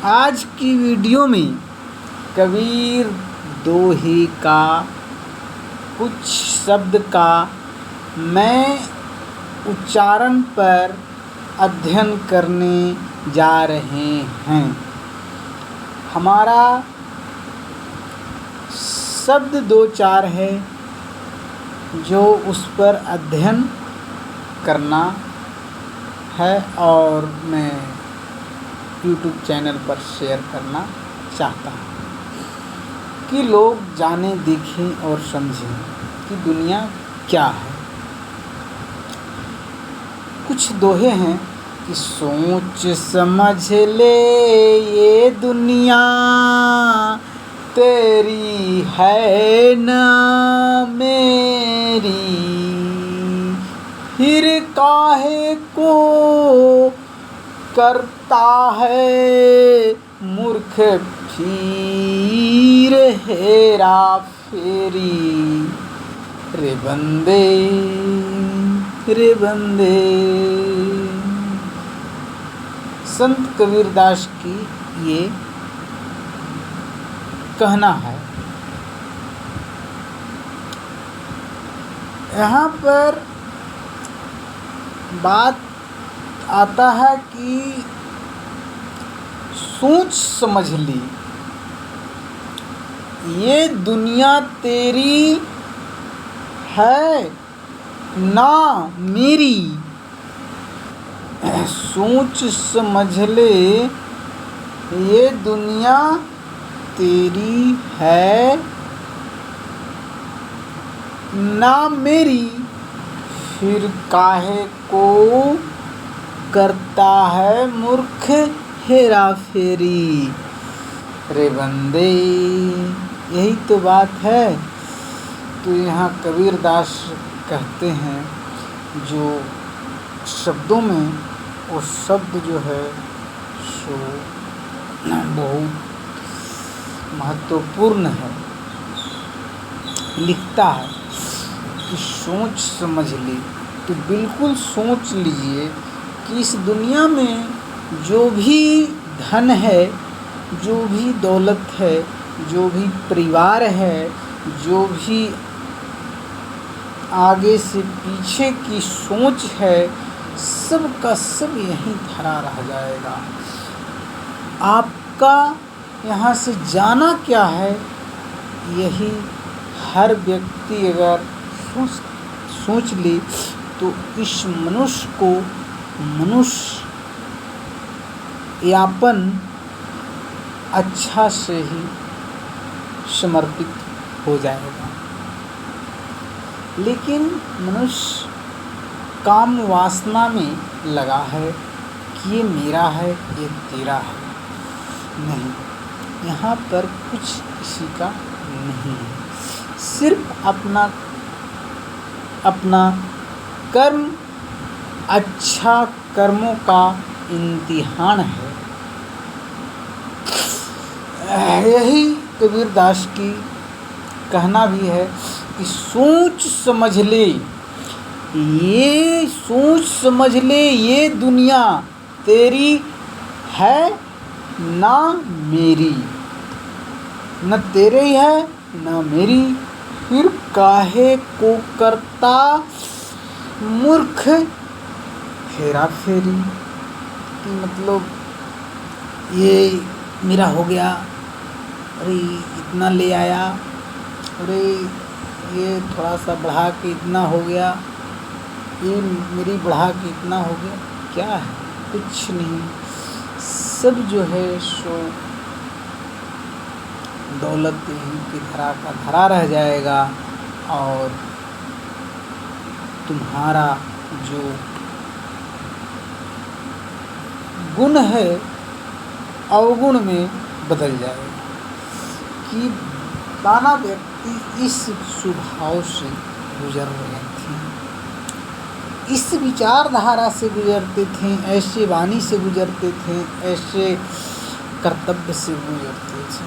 आज की वीडियो में कबीर दोहे का कुछ शब्द का मैं उच्चारण पर अध्ययन करने जा रहे हैं। हमारा शब्द दो चार है जो उस पर अध्ययन करना है और मैं YouTube चैनल पर शेयर करना चाहता हूँ कि लोग जाने, देखें और समझें कि दुनिया क्या है। कुछ दोहे हैं कि सोच समझ ले ये दुनिया तेरी है ना मेरी, फिर काहे को करता है मूर्ख फिर हेरा फेरी। रे बंदे रे बंदे। संत कबीरदास की ये कहना है। यहाँ पर बात आता है कि सोच समझ ली ये दुनिया तेरी है ना मेरी। सोच समझ ले ये दुनिया तेरी है ना मेरी, फिर काहे को करता है मूर्ख हेरा फेरी। रे बंदे, यही तो बात है। तो यहाँ कबीरदास कहते हैं जो शब्दों में वो शब्द जो है सो बहुत महत्वपूर्ण है। लिखता है कि सोच समझ ली, तो बिल्कुल सोच लीजिए कि इस दुनिया में जो भी धन है, जो भी दौलत है, जो भी परिवार है, जो भी आगे से पीछे की सोच है, सब का सब यहीं धरा रह जाएगा। आपका यहाँ से जाना क्या है, यही हर व्यक्ति अगर सोच ले तो इस मनुष्य को मनुष्य यापन अच्छा से ही समर्पित हो जाएगा। लेकिन मनुष्य काम वासना में लगा है कि ये मेरा है, ये तेरा है। नहीं, यहाँ पर कुछ किसी का नहीं है। सिर्फ अपना कर्म, अच्छा कर्मों का इम्तिहान है। यही कबीरदास की कहना भी है कि सोच समझ ले ये दुनिया तेरी है ना मेरी, न तेरे ही है न मेरी, फिर काहे को करता मूर्ख हेरा फेरी। कि मतलब ये मेरा हो गया, अरे इतना ले आया, अरे ये थोड़ा सा बढ़ा के इतना हो गया, ये मेरी बढ़ा के इतना हो गया। क्या है? कुछ नहीं। सब जो है सो दौलत ही की धरा का धरा रह जाएगा और तुम्हारा जो गुण है अवगुण में बदल जाएगा। कि नाना व्यक्ति इस स्वभाव से गुजर रहे थे, इस विचारधारा से गुजरते थे, ऐसे वाणी से गुजरते थे, ऐसे कर्तव्य से गुजरते थे।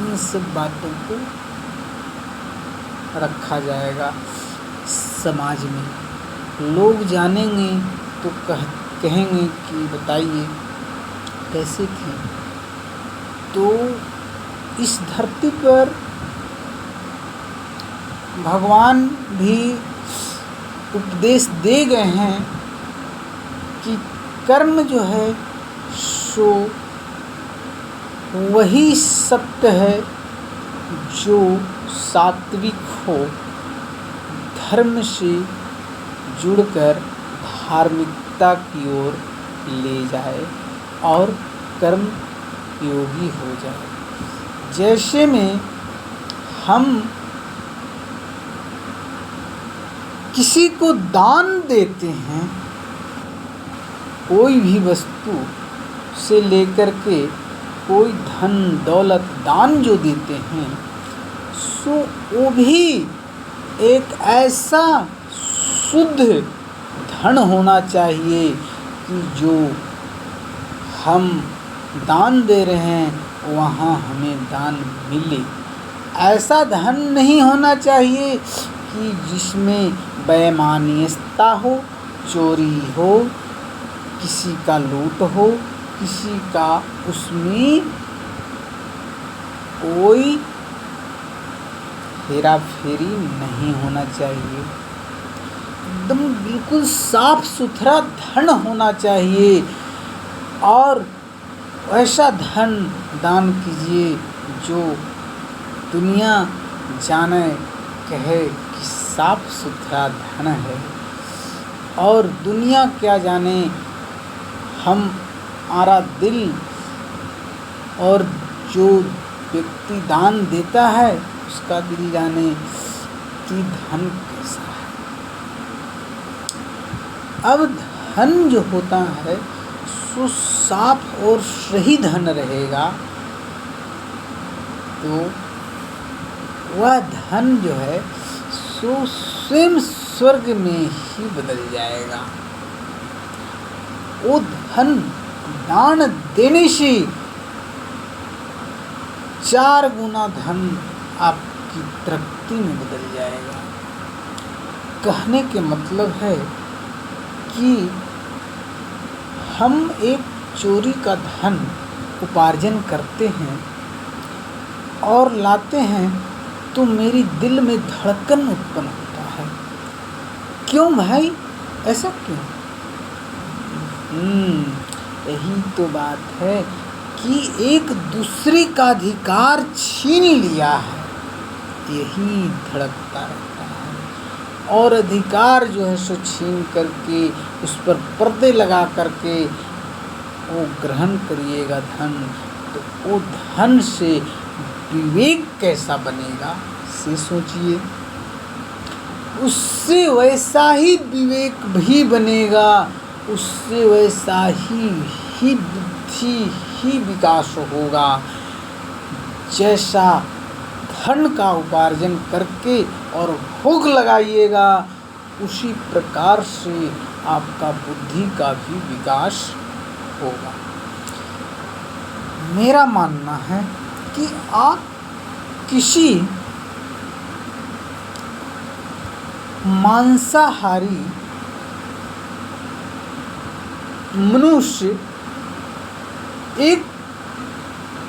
इन सब बातों को रखा जाएगा समाज में। लोग जानेंगे तो कहेंगे कि बताइए कैसे थे, तो इस धरती पर भगवान भी उपदेश दे गए हैं कि कर्म जो है सो वही सत्य है जो सात्विक हो, धर्म से जुड़कर धार्मिकता की ओर ले जाए और कर्म योगी हो जाए। जैसे में हम किसी को दान देते हैं, कोई भी वस्तु से लेकर के कोई धन दौलत दान जो देते हैं, सो वो भी एक ऐसा शुद्ध धन होना चाहिए कि जो हम दान दे रहे हैं वहाँ हमें दान मिले। ऐसा धन नहीं होना चाहिए कि जिसमें बेईमानियता हो, चोरी हो, किसी का लूट हो, किसी का उसमें कोई हेरा फेरी नहीं होना चाहिए। एकदम बिल्कुल साफ सुथरा धन होना चाहिए और ऐसा धन दान कीजिए जो दुनिया जाने कहे कि साफ सुथरा धन है, और दुनिया क्या जाने हमारा दिल, और जो व्यक्ति दान देता है उसका दिल जाने कि धन कैसा है। अब धन जो होता है सो साफ और सही धन रहेगा तो वह धन जो है सो स्वयं स्वर्ग में ही बदल जाएगा। वो धन दान देने से 4 गुना धन आपकी तरक्की में बदल जाएगा। कहने के मतलब है कि हम एक चोरी का धन उपार्जन करते हैं और लाते हैं तो मेरी दिल में धड़कन उत्पन्न होता है। क्यों भाई, ऐसा क्यों? यही तो बात है कि एक दूसरे का अधिकार छीन लिया है, यही धड़कता रहता है। और अधिकार जो है सो छीन करके उस पर पर्दे लगा करके वो ग्रहण करिएगा धन, तो वो धन से विवेक कैसा बनेगा से सोचिए। उससे वैसा ही विवेक भी बनेगा, उससे वैसा ही बुद्धि ही विकास होगा जैसा धन का उपार्जन करके और भोग लगाइएगा, उसी प्रकार से आपका बुद्धि का भी विकास होगा। मेरा मानना है कि आप किसी मांसाहारी मनुष्य, एक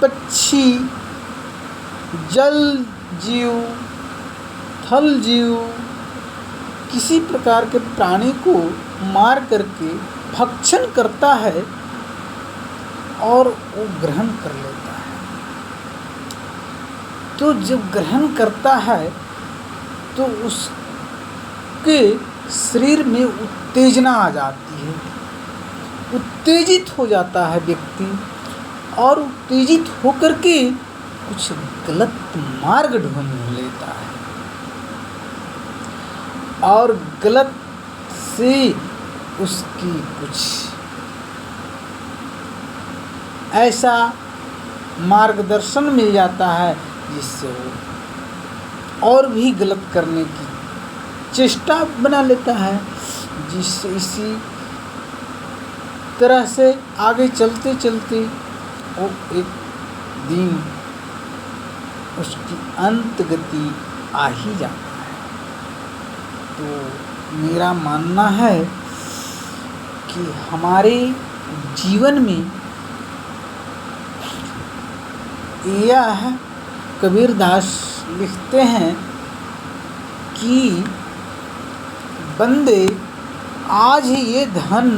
पक्षी, जल जीव, थल जीव, किसी प्रकार के प्राणी को मार करके भक्षण करता है और वो ग्रहण कर लेता है, तो जब ग्रहण करता है तो उसके शरीर में उत्तेजना आ जाती है, उत्तेजित हो जाता है व्यक्ति, और उत्तेजित होकर के कुछ गलत मार्ग ढूंढ लेता है और गलत से उसकी कुछ ऐसा मार्गदर्शन मिल जाता है जिससे वो और भी गलत करने की चेष्टा बना लेता है, जिससे इसी तरह से आगे चलते चलते वो एक दिन उसकी अंत गति आ ही जाता है। तो मेरा मानना है कि हमारे जीवन में यह कबीरदास लिखते हैं कि बंदे, आज ये धन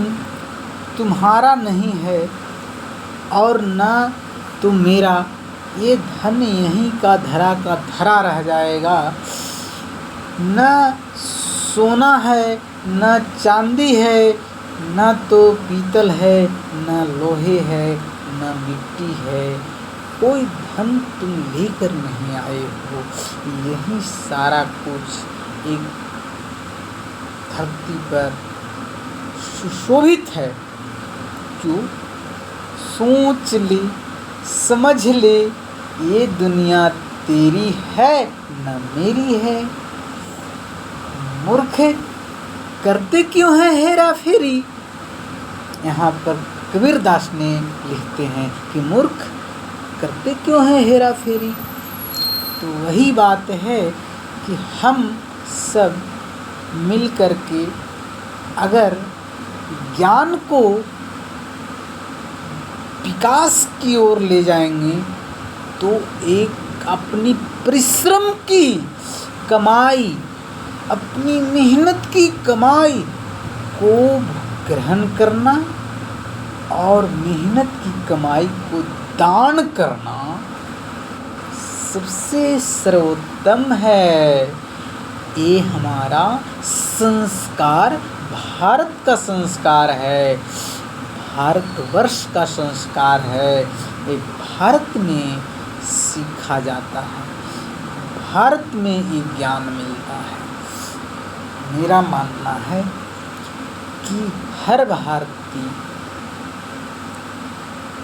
तुम्हारा नहीं है और न तुम मेरा, ये धन यहीं का धरा रह जाएगा। न सोना है, न चांदी है, न तो पीतल है, न लोहे है, न मिट्टी है। कोई धन तुम लेकर नहीं आए हो। यही सारा कुछ एक धरती पर सुशोभित है। क्यों? सोच ले, समझ ले, ये दुनिया तेरी है न मेरी है। मूर्ख करते क्यों है हेरा फेरी? यहाँ पर कबीरदास ने लिखते हैं कि मूर्ख करते क्यों है हेरा फेरी। तो वही बात है कि हम सब मिल कर के अगर ज्ञान को विकास की ओर ले जाएंगे तो एक अपनी परिश्रम की कमाई, अपनी मेहनत की कमाई को ग्रहण करना और मेहनत की कमाई को दान करना सबसे सर्वोत्तम है। ये हमारा संस्कार भारत का संस्कार है, भारतवर्ष का संस्कार है। ये भारत में सीखा जाता है, भारत में ये ज्ञान मिलता है। मेरा मानना है कि हर भारतीय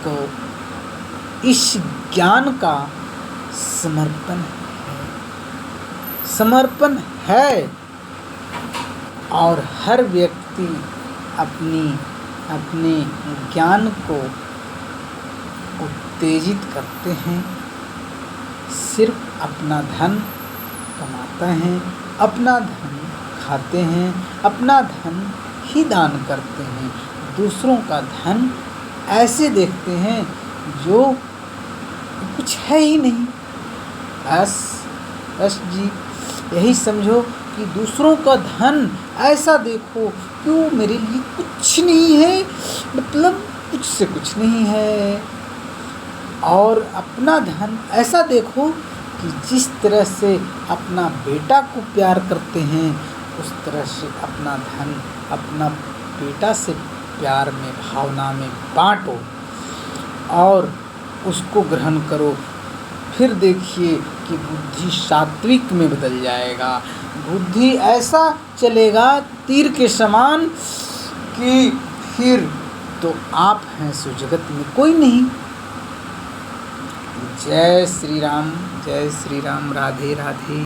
को इस ज्ञान का समर्पण है और हर व्यक्ति अपने ज्ञान को उत्तेजित करते हैं। सिर्फ अपना धन कमाते हैं, अपना धन खाते हैं, अपना धन ही दान करते हैं। दूसरों का धन ऐसे देखते हैं जो कुछ है ही नहीं। बस जी, यही समझो कि दूसरों का धन ऐसा देखो, क्यों मेरे लिए कुछ नहीं है, मतलब कुछ से कुछ नहीं है। और अपना धन ऐसा देखो कि जिस तरह से अपना बेटा को प्यार करते हैं, उस तरह से अपना धन अपना बेटा से प्यार में, भावना में बांटो और उसको ग्रहण करो। फिर देखिए कि बुद्धि सात्विक में बदल जाएगा। बुद्धि ऐसा चलेगा तीर के समान कि फिर तो आप हैं सो जगत में कोई नहीं। जय श्री राम, राधे राधे।